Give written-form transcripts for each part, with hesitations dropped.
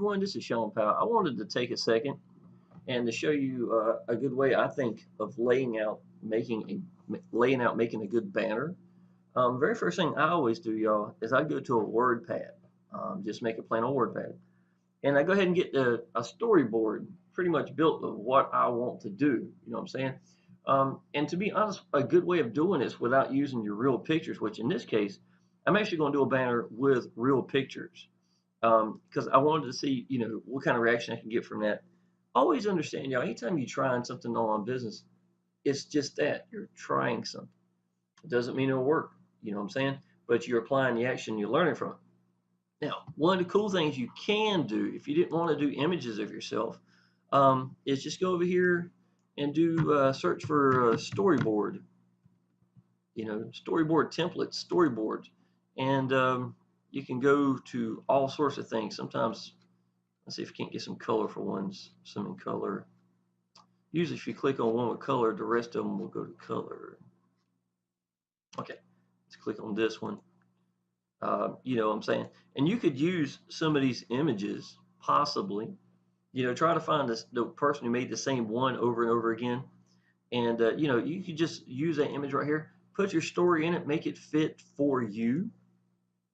everyone, this is Sean Powell. I wanted to take a second and to show you a good way I think of laying out making a good banner. Very first thing I always do, y'all, is I go to a WordPad. Just make a plain old WordPad, and I go ahead and get a storyboard pretty much built of what I want to do. You know what I'm saying? And to be honest, a good way of doing this without using your real pictures, which in this case, I'm actually going to do a banner with real pictures because I wanted to see, what kind of reaction I can get from that. Always understand, y'all, anytime you're trying something online business, it's just that you're trying something. It doesn't mean it'll work, you know what I'm saying? But you're applying the action, you're learning from it. Now, one of the cool things you can do if you didn't want to do images of yourself is just go over here and do search for storyboard, storyboard templates, storyboards, and you can go to all sorts of things. Sometimes, let's see if you can't get some colorful ones, some in color. Usually if you click on one with color, the rest of them will go to color. Okay, let's click on this one. You know what I'm saying? And you could use some of these images, possibly, try to find the person who made the same one over and over again. And, you could just use that image right here, put your story in it, make it fit for you,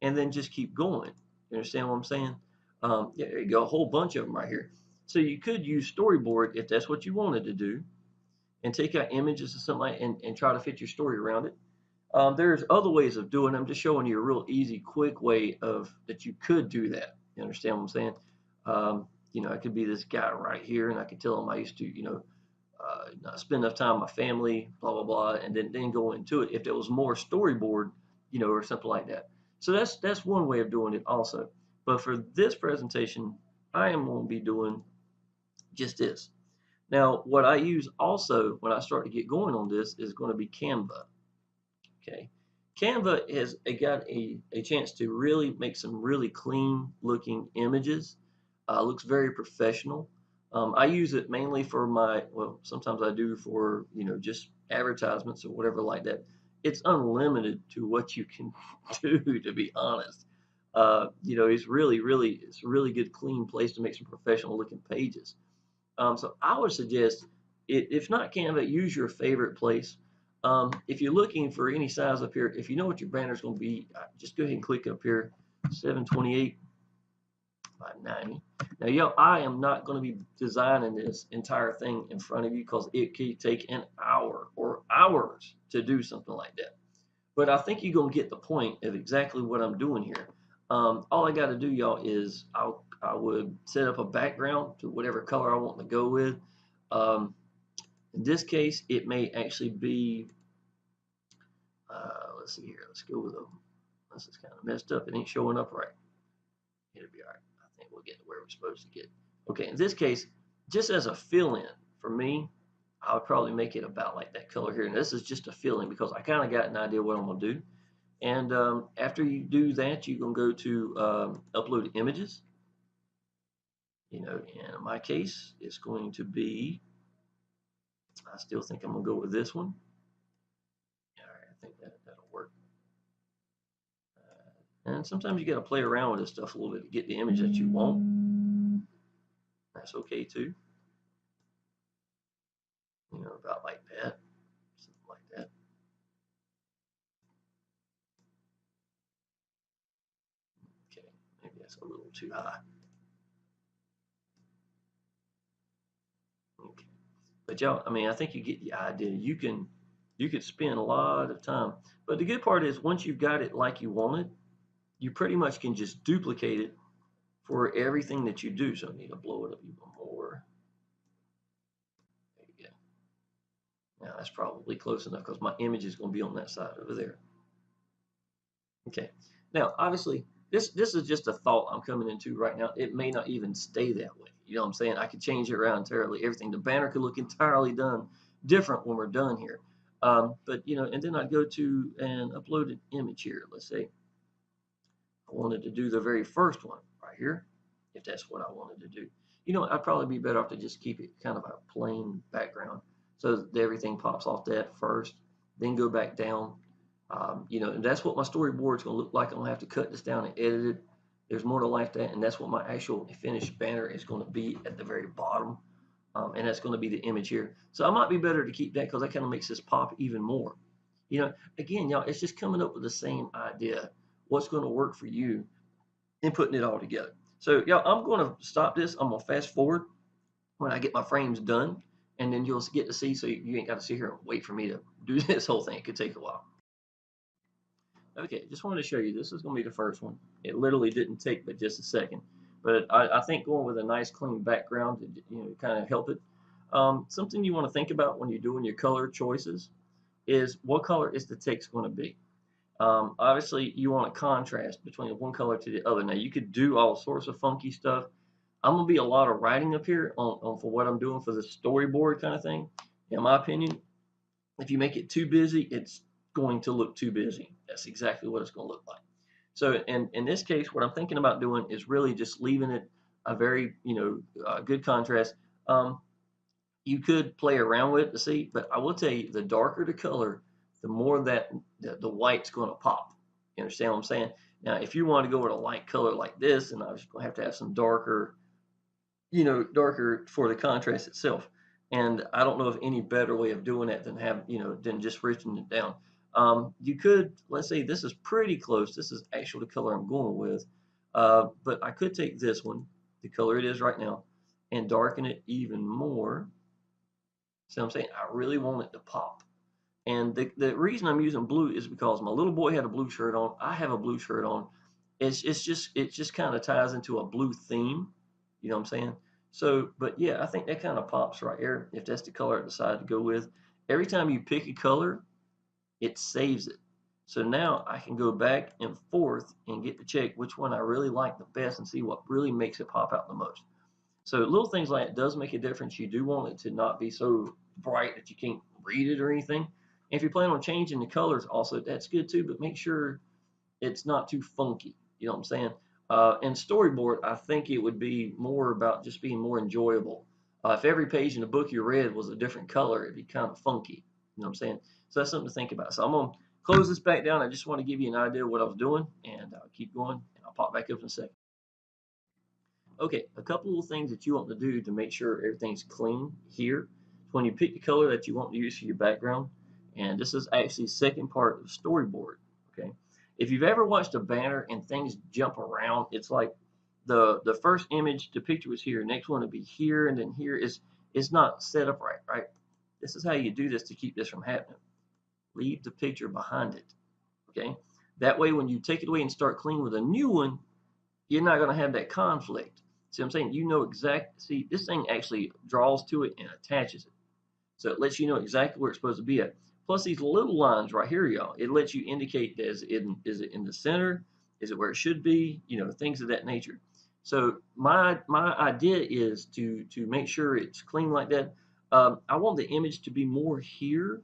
and then just keep going. You understand what I'm saying? Yeah, there you go, a whole bunch of them right here. So you could use storyboard if that's what you wanted to do, and take out images or something like and try to fit your story around it. There's other ways of doing it. I'm just showing you a real easy, quick way of that you could do that. You understand what I'm saying? I could be this guy right here, and I could tell him I used to, not spend enough time with my family, blah blah blah, and then go into it. If there was more storyboard, or something like that. So that's one way of doing it also. But for this presentation, I am going to be doing just this. Now, what I use also when I start to get going on this is going to be Canva. Okay, Canva has got a chance to really make some really clean looking images. Looks very professional. I use it mainly for sometimes I do for, just advertisements or whatever like that. It's unlimited to what you can do, to be honest. It's a really good, clean place to make some professional looking pages. So I would suggest, if not Canva, use your favorite place. If you're looking for any size up here, if you know what your banner is going to be, just go ahead and click up here, 728 by 90. Now, I am not going to be designing this entire thing in front of you because it could take an hour or hours to do something like that. But I think you're going to get the point of exactly what I'm doing here. All I got to do, y'all, is I would set up a background to whatever color I want to go with. In this case, it may actually be, let's see here, let's go with them. This is kind of messed up. It ain't showing up right. It'll be all right. I think we'll get to where we're supposed to get. Okay, in this case, just as a fill-in, for me, I would probably make it about like that color here. And this is just a fill-in because I kind of got an idea what I'm going to do. And after you do that, you're going to go to upload images. And in my case, it's going to be, I still think I'm going to go with this one. All right, I think that'll work. And sometimes you got to play around with this stuff a little bit to get the image that you want. That's okay too. About like that, something like that. Okay, maybe that's a little too high. Okay, but y'all, I think you get the idea. You could spend a lot of time, but the good part is once you've got it like you want it, you pretty much can just duplicate it for everything that you do. So I need to blow it up even more. There you go. Now that's probably close enough because my image is going to be on that side over there. Okay. Now, obviously, this is just a thought I'm coming into right now. It may not even stay that way. You know what I'm saying? I could change it around entirely. Everything. The banner could look entirely different when we're done here. But and then I'd go to and upload an image here. Let's say I wanted to do the very first one right here, if that's what I wanted to do. I'd probably be better off to just keep it kind of a plain background so that everything pops off that first, then go back down. And that's what my storyboard is going to look like. I'm going to have to cut this down and edit it. There's more to life than that, and that's what my actual finished banner is going to be at the very bottom. And that's going to be the image here. So I might be better to keep that because that kind of makes this pop even more. You know, again, y'all, it's just coming up with the same idea. What's going to work for you and putting it all together. So, y'all, I'm going to stop this. I'm going to fast forward when I get my frames done, and then you'll get to see. So you ain't got to sit here and wait for me to do this whole thing. It could take a while. Okay, just wanted to show you. This is going to be the first one. It literally didn't take but just a second. But I think going with a nice clean background, kind of help it. Something you want to think about when you're doing your color choices is what color is the text going to be. Obviously, you want a contrast between one color to the other. Now, you could do all sorts of funky stuff. I'm gonna be a lot of writing up here on for what I'm doing for the storyboard kind of thing. In my opinion, if you make it too busy, it's going to look too busy. That's exactly what it's going to look like. So in this case, what I'm thinking about doing is really just leaving it a very good contrast. Um, you could play around with it to see, but I will tell you, the darker the color, the more that the white's going to pop. You understand what I'm saying? Now, if you want to go with a light color like this, then I was going to have some darker, darker for the contrast itself. And I don't know of any better way of doing that than just writing it down. You could, let's say this is pretty close. This is actually the color I'm going with. But I could take this one, the color it is right now, and darken it even more. See what I'm saying? I really want it to pop. And the reason I'm using blue is because my little boy had a blue shirt on. I have a blue shirt on. It just kind of ties into a blue theme. You know what I'm saying? So, but yeah, I think that kind of pops right here. If that's the color I decide to go with, every time you pick a color, it saves it. So now I can go back and forth and get to check which one I really like the best and see what really makes it pop out the most. So little things like that does make a difference. You do want it to not be so bright that you can't read it or anything. And if you plan on changing the colors, also that's good too. But make sure it's not too funky. You know what I'm saying? And storyboard, I think it would be more about just being more enjoyable. If every page in the book you read was a different color, it'd be kind of funky. You know what I'm saying? So that's something to think about. So I'm gonna close this back down. I just want to give you an idea of what I was doing, and I'll keep going, and I'll pop back up in a second. Okay, a couple of things that you want to do to make sure everything's clean here. When you pick the color that you want to use for your background, and this is actually the second part of the storyboard. Okay, if you've ever watched a banner and things jump around, it's like the first image, the picture was here, next one would be here, and then here is not set up right, right? This is how you do this to keep this from happening. Leave the picture behind it. Okay, that way when you take it away and start clean with a new one, you're not going to have that conflict. See what I'm saying? You know exactly. See, this thing actually draws to it and attaches it. So it lets you know exactly where it's supposed to be at. Plus these little lines right here, y'all, it lets you indicate is it in the center? Is it where it should be? Things of that nature. So my idea is to make sure it's clean like that. I want the image to be more here.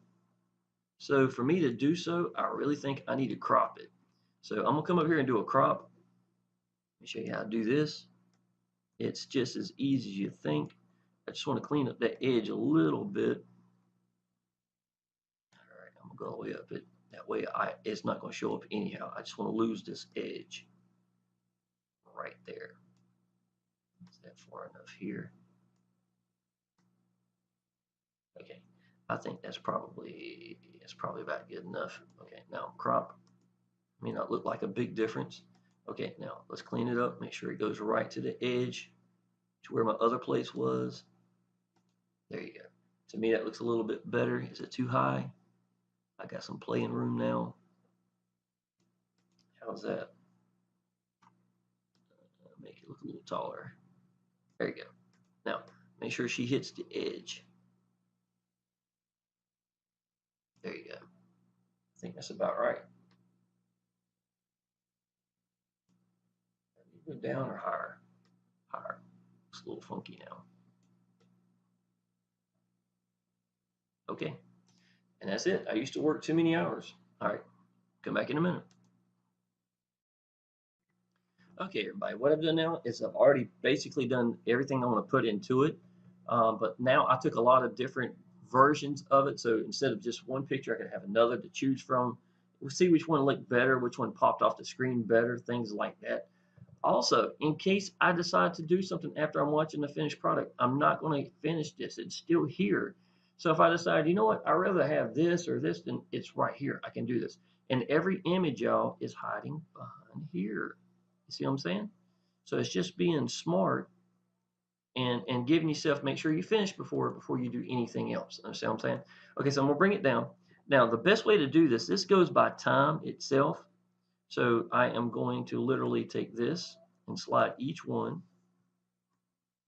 So for me to do so, I really think I need to crop it. So I'm gonna come up here and do a crop. Let me show you how to do this. It's just as easy as you think. I just want to clean up that edge a little bit. All right, I'm gonna go all the way up it. That way it's not gonna show up anyhow. I just want to lose this edge right there. Is that far enough here? Okay, I think that's probably about good enough. Okay, now crop. May not look like a big difference. Okay, now let's clean it up. Make sure it goes right to the edge, to where my other place was. There you go. To me, that looks a little bit better. Is it too high? I got some playing room now. How's that? Make it look a little taller. There you go. Now, make sure she hits the edge. There you go. I think that's about right. Go down or higher? Higher. It's a little funky now. Okay. And that's it. I used to work too many hours. All right. Come back in a minute. Okay, everybody. What I've done now is I've already basically done everything I want to put into it. But now I took a lot of different versions of it. So instead of just one picture, I could have another to choose from. We'll see which one looked better, which one popped off the screen better, things like that. Also, in case I decide to do something after I'm watching the finished product, I'm not going to finish this. It's still here. So if I decide, you know what, I'd rather have this or this, then it's right here. I can do this. And every image, y'all, is hiding behind here. You see what I'm saying? So it's just being smart and giving yourself, make sure you finish before you do anything else. Understand what I'm saying? Okay, so I'm gonna bring it down. Now, the best way to do this goes by time itself. So I am going to literally take this and slide each one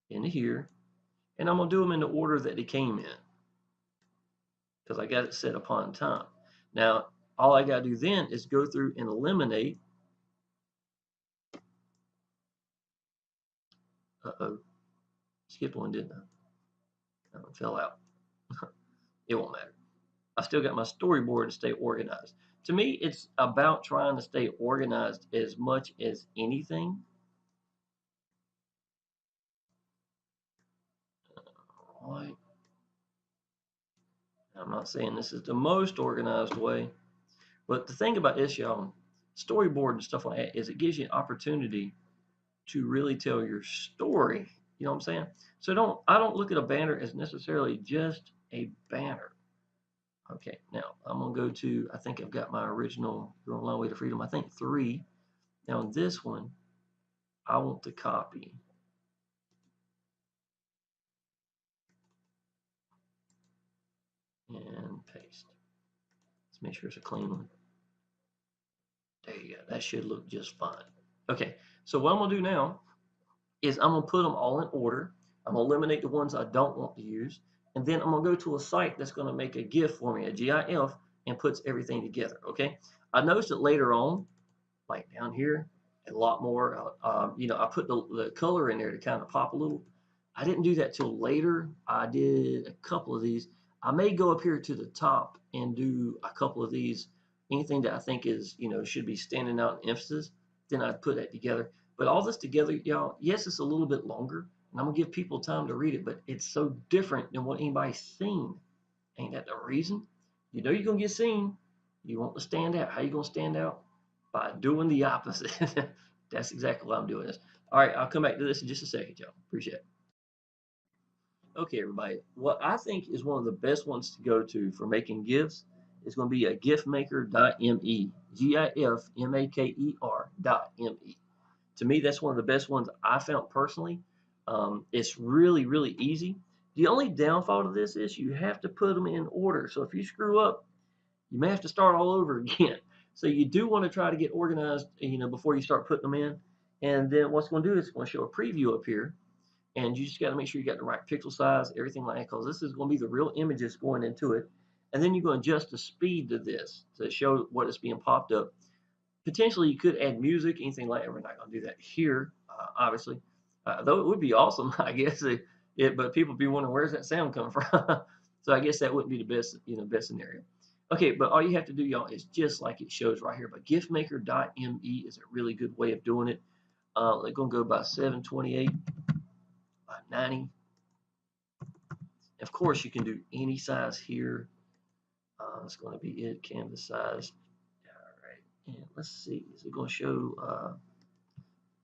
into here, and I'm gonna do them in the order that they came in because I got it set upon time. Now, all I gotta do then is go through and eliminate. Uh-oh, skipped one, didn't I? That one fell out. It won't matter. I still got my storyboard to stay organized. To me, it's about trying to stay organized as much as anything. All right. I'm not saying this is the most organized way, but the thing about this, y'all, storyboard and stuff like that is it gives you an opportunity to really tell your story. You know what I'm saying? So I don't look at a banner as necessarily just a banner. Okay, now I'm gonna go to, I think I've got my original Your Own Long Way to Freedom, I think 3. Now in this one, I want to copy and paste. Let's make sure it's a clean one. There you go. That should look just fine. Okay, so what I'm gonna do now is I'm gonna put them all in order. I'm gonna eliminate the ones I don't want to use, and then I'm gonna go to a site that's gonna make a GIF for me, a GIF, and puts everything together. Okay. I noticed that later on, like down here, a lot more. I put the color in there to kind of pop a little. I didn't do that till later. I did a couple of these. I may go up here to the top and do a couple of these. Anything that I think is, should be standing out in emphasis, then I'd put that together. But all this together, y'all, yes, it's a little bit longer, and I'm gonna give people time to read it, but it's so different than what anybody's seen. Ain't that the reason? You know you're gonna get seen. You want to stand out. How you gonna stand out? By doing the opposite. That's exactly why I'm doing this. All right, I'll come back to this in just a second, y'all. Appreciate it. Okay, everybody. What I think is one of the best ones to go to for making GIFs is going to be a gifmaker.me. GIFMAKER.me. To me, that's one of the best ones I found personally. It's really, really easy. The only downfall to this is you have to put them in order. So if you screw up, you may have to start all over again. So you do want to try to get organized, before you start putting them in. And then what's going to do is it's going to show a preview up here, and you just got to make sure you got the right pixel size, everything like that, because this is going to be the real images going into it. And then you're going to adjust the speed to this to show what is being popped up. Potentially, you could add music, anything like that. We're not going to do that here, obviously. Though it would be awesome, I guess. But people be wondering where's that sound coming from. So I guess that wouldn't be the best scenario. Okay, but all you have to do, y'all, is just like it shows right here. But giftmaker.me is a really good way of doing it. They're going to go by 728 by 90. Of course, you can do any size here. That's going to be it, canvas size. All right, and let's see. Is it going to show?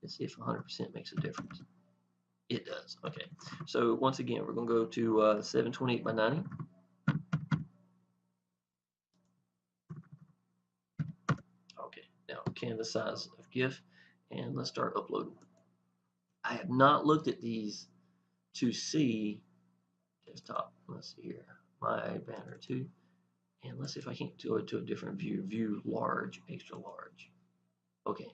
Let's see if 100% makes a difference. It does. Okay. So once again, we're going to go to 728 by 90. Okay. Now canvas size of GIF, and let's start uploading. I have not looked at these to see desktop. Let's see here. My banner 2. And let's see if I can do it to a different view. View large, extra large. Okay.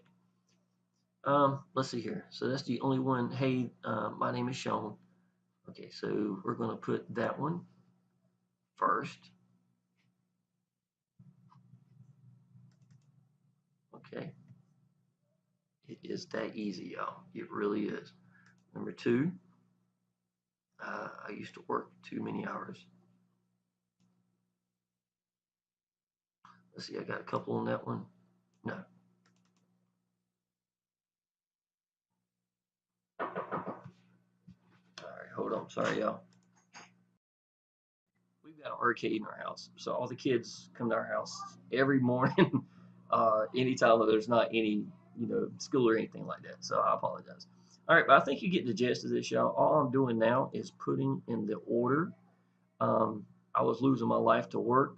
Let's see here. So that's the only one. Hey, my name is Sean. Okay, so we're going to put that one first. Okay. It is that easy, y'all. It really is. Number 2, I used to work too many hours. Let's see, I got a couple on that one. No. All right, hold on. Sorry, y'all. We've got an arcade in our house, so all the kids come to our house every morning. Anytime there's not any school or anything like that. So I apologize. All right, but I think you get the gist of this, y'all. All I'm doing now is putting in the order. I was losing my life to work.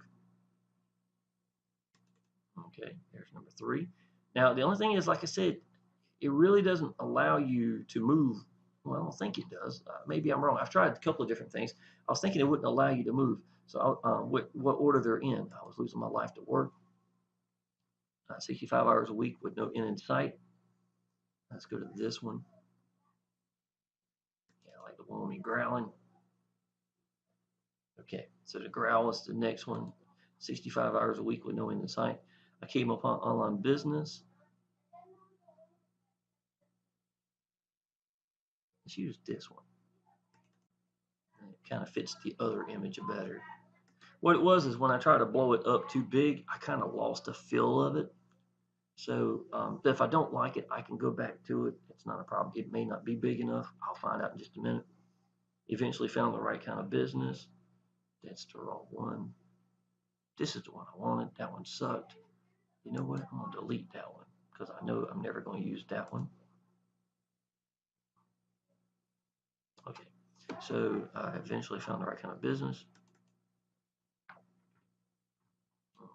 Okay, there's number 3. Now, the only thing is, like I said, it really doesn't allow you to move. Well, I don't think it does. Maybe I'm wrong. I've tried a couple of different things. I was thinking it wouldn't allow you to move. So, what order they're in? I was losing my life to work. 65 hours a week with no end in sight. Let's go to this one. Yeah, I like the one with me growling. Okay, so the growl is the next one. 65 hours a week with no end in sight. I came upon online business. Let's use this one. It kind of fits the other image better. What it was is when I tried to blow it up too big, I kind of lost the feel of it. So if I don't like it, I can go back to it. It's not a problem. It may not be big enough. I'll find out in just a minute. Eventually found the right kind of business. That's the wrong one. This is the one I wanted. That one sucked. You know what? I'm going to delete that one because I know I'm never going to use that one. Okay, so I eventually found the right kind of business.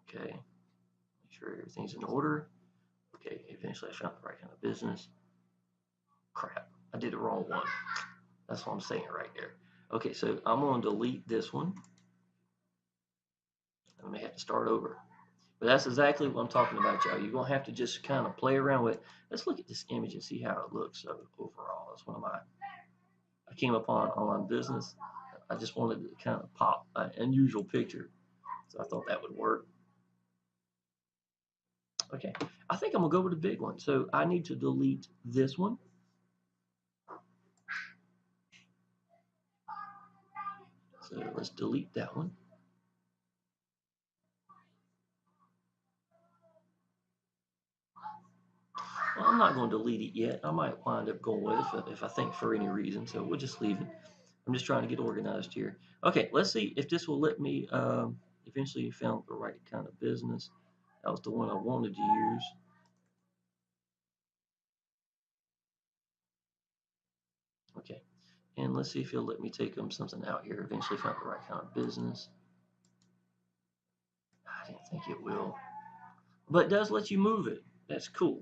Okay, make sure everything's in order. Okay, eventually I found the right kind of business. Crap, I did the wrong one. That's what I'm saying right there. Okay, so I'm going to delete this one. I may have to start over. But that's exactly what I'm talking about, y'all. You're going to have to just kind of play around with it. Let's look at this image and see how it looks. So overall, that's one of my, I came upon online business. I just wanted to kind of pop an unusual picture. So I thought that would work. Okay, I think I'm going to go with the big one. So I need to delete this one. So let's delete that one. Well, I'm not going to delete it yet. I might wind up going with it if I think for any reason. So we'll just leave it. I'm just trying to get organized here. Okay, let's see if this will let me eventually found the right kind of business. That was the one I wanted to use. Okay, and let's see if he'll let me take something out here. Eventually found the right kind of business. I didn't think it will, but it does let you move it. That's cool.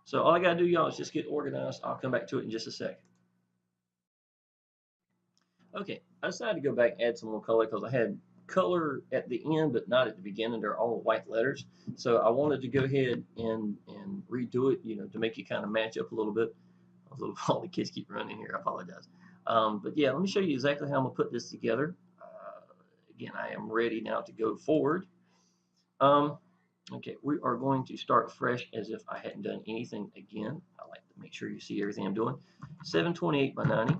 So all I gotta do, y'all, is just get organized. I'll come back to it in just a second. Okay, I decided to go back and add some more color because I had color at the end, but not at the beginning. They're all white letters. So I wanted to go ahead and redo it, to make it kind of match up a little bit. All the kids keep running here. I apologize. But yeah, let me show you exactly how I'm gonna put this together. Again, I am ready now to go forward. Okay, we are going to start fresh as if I hadn't done anything again. I like to make sure you see everything I'm doing. 728 by 90.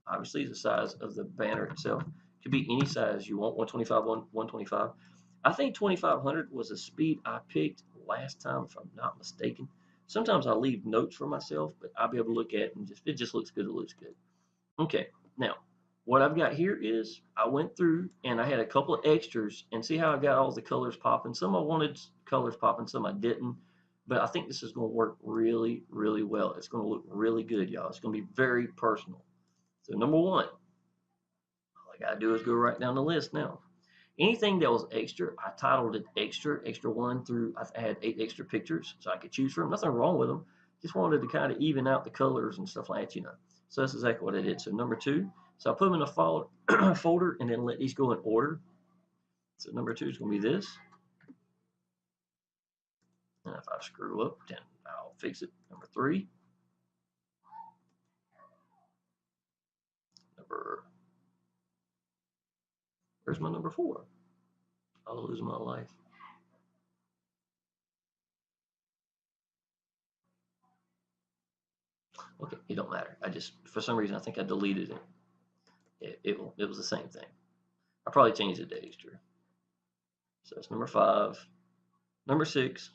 Obviously, is the size of the banner itself. It could be any size you want, 125, 125. I think 2500 was a speed I picked last time, if I'm not mistaken. Sometimes I leave notes for myself, but I'll be able to look at it and it just looks good. It looks good. Okay, now what I've got here is I went through and I had a couple of extras and see how I got all the colors popping. Some I wanted colors popping, some I didn't. But I think this is going to work really, really well. It's going to look really good, y'all. It's going to be very personal. So number one, all I gotta do is go right down the list now. Anything that was extra, I titled it extra 1 through, I had 8 extra pictures, so I could choose from. Nothing wrong with them. Just wanted to kind of even out the colors and stuff like that. So that's exactly what I did. So number 2, so I put them in a folder and then let these go in order. So number 2 is going to be this. And if I screw up, then I'll fix it. Number 3. Where's my number 4? I'll lose my life. Okay, it don't matter. For some reason, I think I deleted it. It was the same thing. I probably changed it to extra. So that's number 5. Number 6.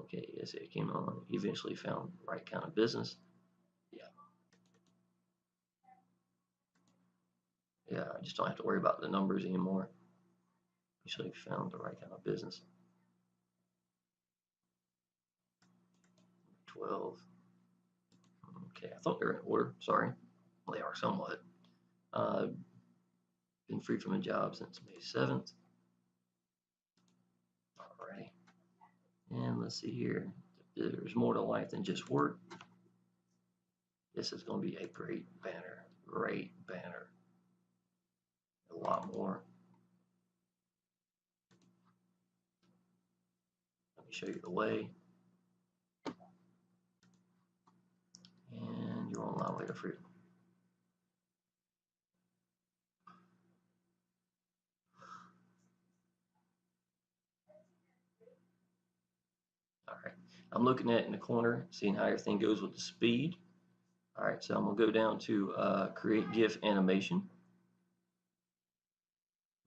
Okay, yes, it came on. Eventually found the right kind of business. Yeah, I just don't have to worry about the numbers anymore. Usually found the right kind of business. 12. Okay, I thought they were in order. Sorry. Well, they are somewhat. Been free from a job since May 7th. Alrighty. And let's see here. There's more to life than just work. This is going to be a great banner. Great banner. A lot more. Let me show you the way. And your online way to freedom. All right. I'm looking at it in the corner, seeing how everything goes with the speed. All right, so I'm going to go down to create GIF animation.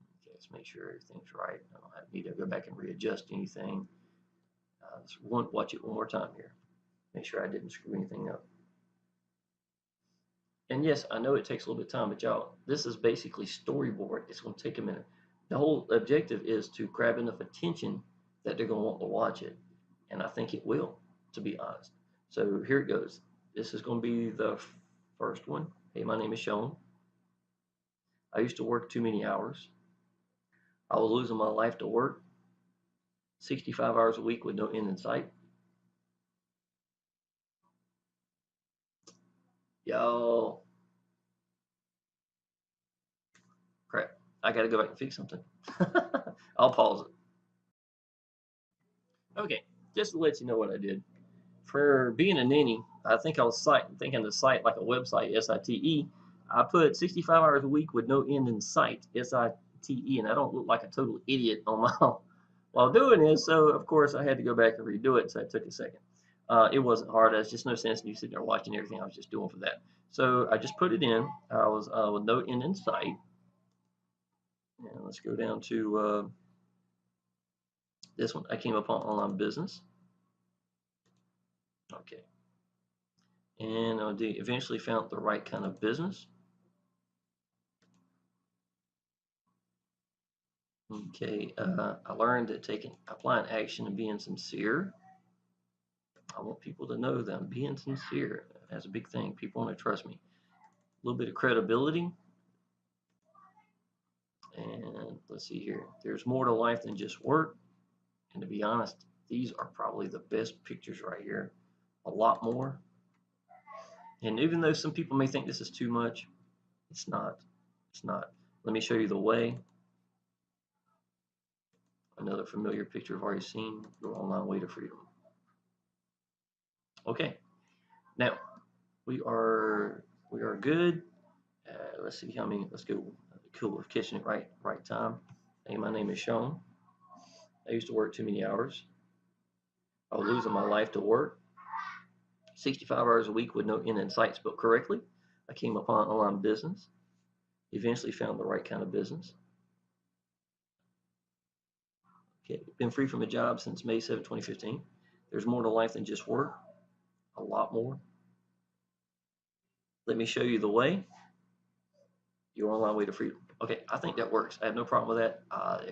Okay, let's make sure everything's right. I don't need to go back and readjust anything. Let's watch it one more time here. Make sure I didn't screw anything up. And yes, I know it takes a little bit of time, but y'all, this is basically storyboard. It's going to take a minute. The whole objective is to grab enough attention that they're going to want to watch it. And I think it will, to be honest. So here it goes. This is going to be the first one. Hey, my name is Sean. I used to work too many hours. I was losing my life to work. 65 hours a week with no end in sight. Yo, crap. I got to go back and fix something. I'll pause it. Okay, just to let you know what I did. For being a ninny, I think I was thinking the site like a website, SITE. I put 65 hours a week with no end in sight, SITE, and I don't look like a total idiot on my while doing this. So of course I had to go back and redo it. So it took a second. It wasn't hard. There's just no sense in you sitting there watching everything I was just doing for that. So I just put it in. I was with no end in sight. And let's go down to this one. I came upon online business. Okay. And I eventually found the right kind of business. Okay, I learned that applying action and being sincere. I want people to know that I'm being sincere. That's a big thing. People want to trust me. A little bit of credibility. And let's see here. There's more to life than just work. And to be honest, these are probably the best pictures right here. A lot more. And even though some people may think this is too much, it's not. It's not. Let me show you the way. Another familiar picture I've already seen. Your online way to freedom. Okay. Now we are good. Let's see how many. Let's go. Cool with catching it right time. Hey, my name is Sean. I used to work too many hours. I was losing my life to work. 65 hours a week with no end in sight spelled correctly. I came upon online business. Eventually found the right kind of business. Okay, been free from a job since May 7, 2015. There's more to life than just work. A lot more. Let me show you the way. Your online way to freedom. Okay, I think that works. I have no problem with that.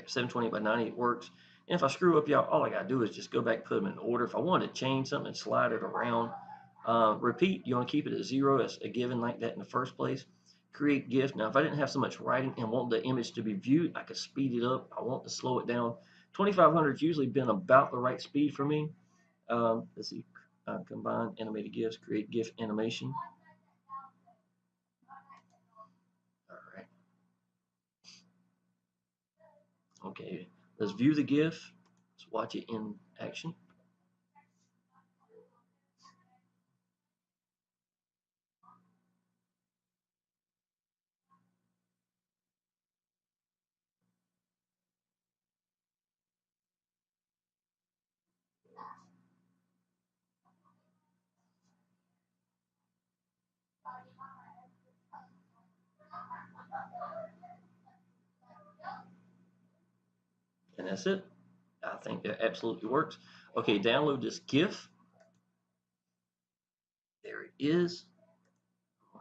720 by 90 works. And if I screw up, y'all, all I gotta do is just go back and put them in order. If I wanted to change something and slide it around, repeat, you want to keep it at 0 as a given like that in the first place. Create GIF. Now, if I didn't have so much writing and want the image to be viewed, I could speed it up. I want to slow it down. 2500 has usually been about the right speed for me. Let's see, combine animated GIFs, create GIF animation. All right. Okay, let's view the GIF. Let's watch it in action. And that's it. I think that absolutely works. Okay, download this GIF. There it is.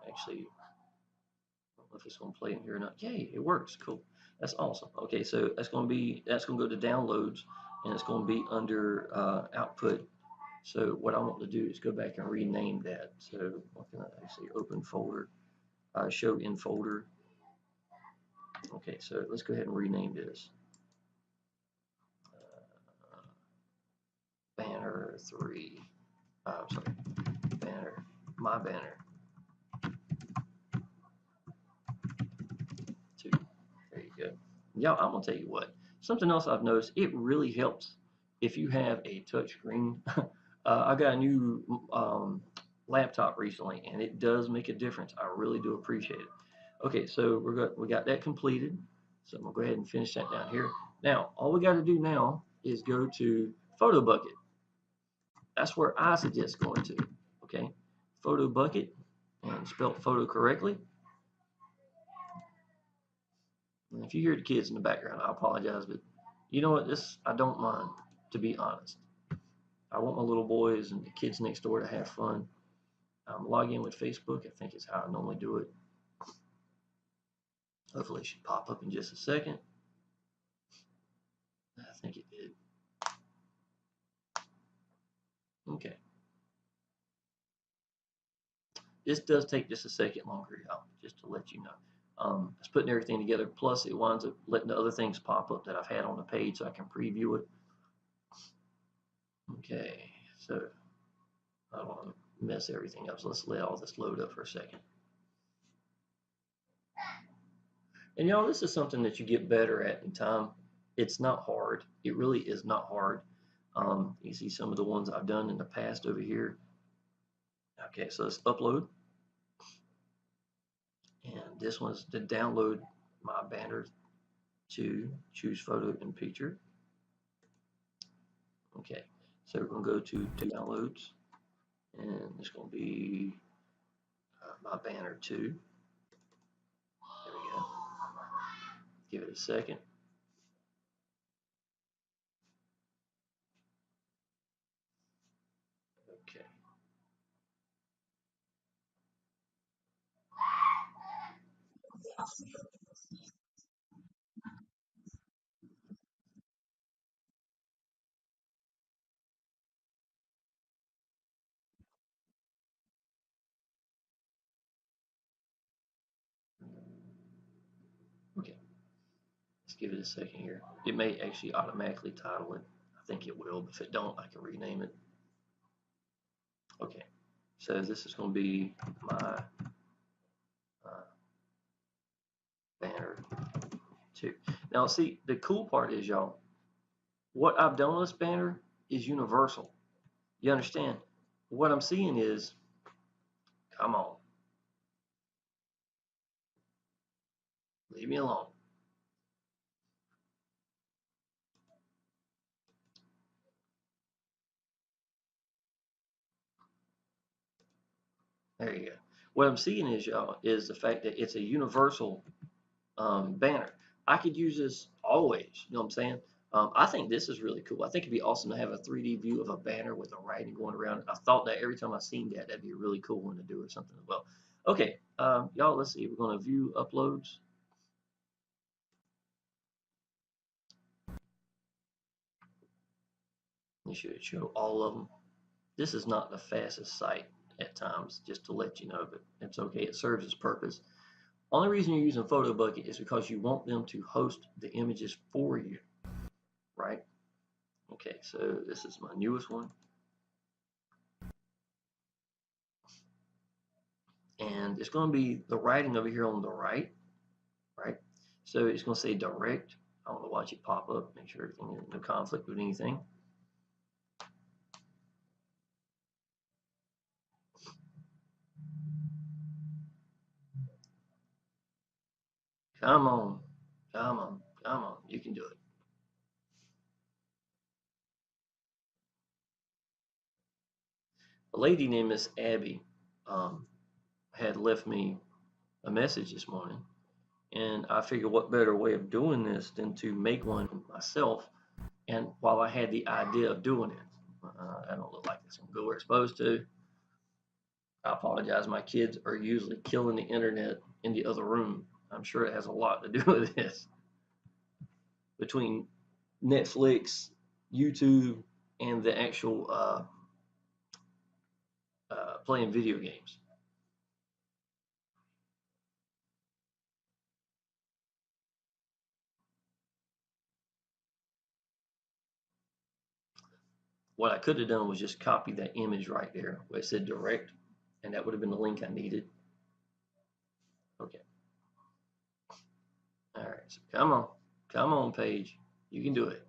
Actually, I don't know if it's going to play in here or not. Yay, it works. Cool. That's awesome. Okay, so that's going to go to downloads, and it's going to be under output. So what I want to do is go back and rename that. So what can I say? Open folder, show in folder. Okay, so let's go ahead and rename this. Banner 3. I'm sorry, banner, my banner 2. There you go. Y'all, I'm gonna tell you what. Something else I've noticed, it really helps if you have a touch screen. I got a new laptop recently, and it does make a difference. I really do appreciate it. Okay, so we got that completed. So I'm gonna go ahead and finish that down here. Now, all we got to do now is go to PhotoBucket. That's where I suggest going to. Okay, PhotoBucket, and spelled photo correctly. And if you hear the kids in the background, I apologize, but you know what? This I don't mind, to be honest. I want my little boys and the kids next door to have fun. Log in with Facebook, I think is how I normally do it. Hopefully it should pop up in just a second. I think it did. Okay. This does take just a second longer, y'all, just to let you know. It's putting everything together. Plus, it winds up letting the other things pop up that I've had on the page so I can preview it. Okay, so I don't want to mess everything up. So let's let all this load up for a second. And y'all, this is something that you get better at in time. It's not hard. It really is not hard. You see some of the ones I've done in the past over here. Okay, so let's upload. And this one's to download my banner to choose photo and picture. Okay, so we're going to go to downloads, and it's going to be my banner 2. There we go. Give it a second. Okay. Okay. Let's give it a second here. It may actually automatically title it. I think it will, but if it don't, I can rename it. Okay, so this is going to be my banner 2. Now, see, the cool part is, y'all, what I've done on this banner is universal. You understand? What I'm seeing is, come on, leave me alone. There you go. What I'm seeing is, y'all, is the fact that it's a universal banner. I could use this always. You know what I'm saying? I think this is really cool. I think it'd be awesome to have a 3D view of a banner with the writing going around it. I thought that every time I seen that, that'd be a really cool one to do or something as well. Okay, y'all, let's see. We're going to view uploads. You should show all of them. This is not the fastest site at times, just to let you know, but it's okay. It serves its purpose. Only reason you're using PhotoBucket is because you want them to host the images for you, right? Okay, so this is my newest one. And it's going to be the writing over here on the right, right? So it's going to say direct. I want to watch it pop up, make sure everything is no conflict with anything. Come on, come on, come on. You can do it. A lady named Miss Abby had left me a message this morning, and I figured what better way of doing this than to make one myself. And while I had the idea of doing it, I don't look like this. I'm go where it's supposed to. I apologize. My kids are usually killing the internet in the other room. I'm sure it has a lot to do with this. between Netflix, YouTube, and the actual playing video games. What I could have done was just copy that image right there where it said direct, and that would have been the link I needed. Okay. All right, so come on, Paige, you can do it.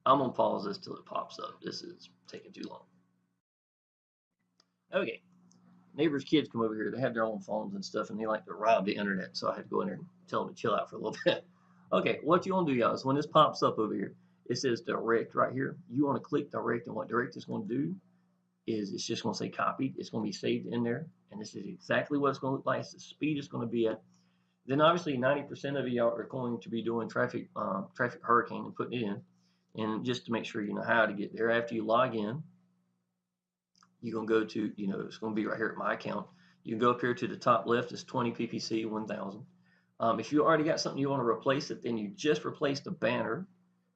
I'm gonna pause this till it pops up. This is taking too long. Okay, neighbors' kids come over here. They have their own phones and stuff, and they like to rob the internet. So I had to go in there and tell them to chill out for a little bit. Okay, what you want to do, y'all, is when this pops up over here, it says direct right here. You want to click direct, and what direct is going to do is it's just going to say copied. It's going to be saved in there, and this is exactly what it's going to look like. It's the speed it's going to be at. Then obviously 90% of y'all are going to be doing traffic hurricane and putting it in. And just to make sure you know how to get there, after you log in, you're going to go to, it's going to be right here at my account. You can go up here to the top left, it's 20 PPC 1000. If you already got something you want to replace it, then you just replace the banner.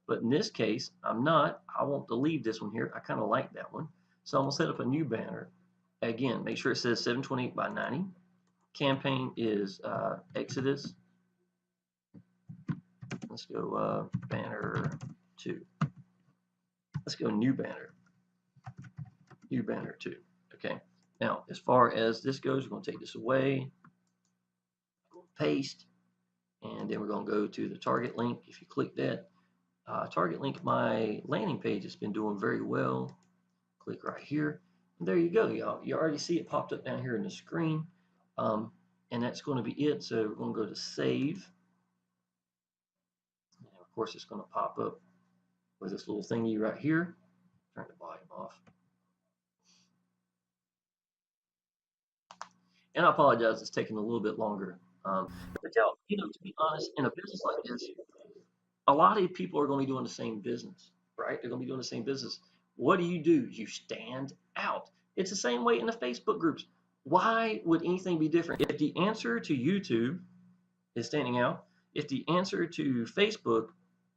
But in this case, I'm not. I won't delete this one here. I kind of like that one. So I'm going to set up a new banner. Again, make sure it says 728 by 90. Campaign is Exodus. Let's go banner 2. Let's go new banner. New banner 2. Okay. Now, as far as this goes, we're going to take this away. Paste. And then we're going to go to the target link. If you click that, target link, my landing page has been doing very well. Click right here. And there you go, y'all. You already see it popped up down here in the screen. And that's going to be it. So we're going to go to save. And of course, it's going to pop up with this little thingy right here. Turn the volume off. And I apologize, it's taking a little bit longer. But y'all, to be honest, in a business like this, a lot of people are going to be doing the same business, right? They're going to be doing the same business. What do? You stand out. It's the same way in the Facebook groups. Why would anything be different? If the answer to YouTube is standing out, if the answer to Facebook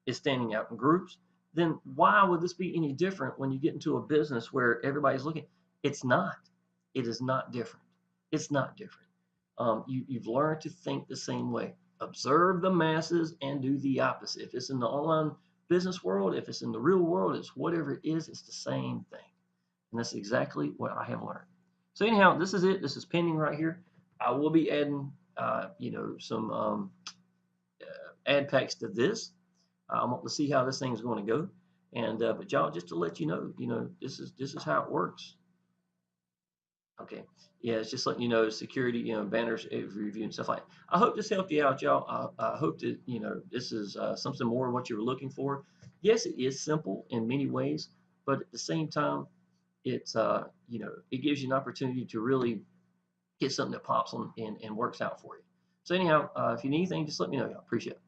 is standing out in groups, then why would this be any different when you get into a business where everybody's looking? It's not. It is not different. It's not different. You've learned to think the same way. Observe the masses and do the opposite. If it's in the online business world, if it's in the real world, it's whatever it is, it's the same thing. And that's exactly what I have learned. So anyhow, this is it. This is pending right here. I will be adding, some ad packs to this. I want to see how this thing's going to go. And but y'all, just to let you know, this is how it works. Okay, yeah, it's just letting you know security, banners, review and stuff like that. I hope this helped you out, y'all. I hope that this is something more of what you were looking for. Yes, it is simple in many ways, but at the same time, it's it gives you an opportunity to really get something that pops on and works out for you. So anyhow, if you need anything, just let me know, y'all. Appreciate it.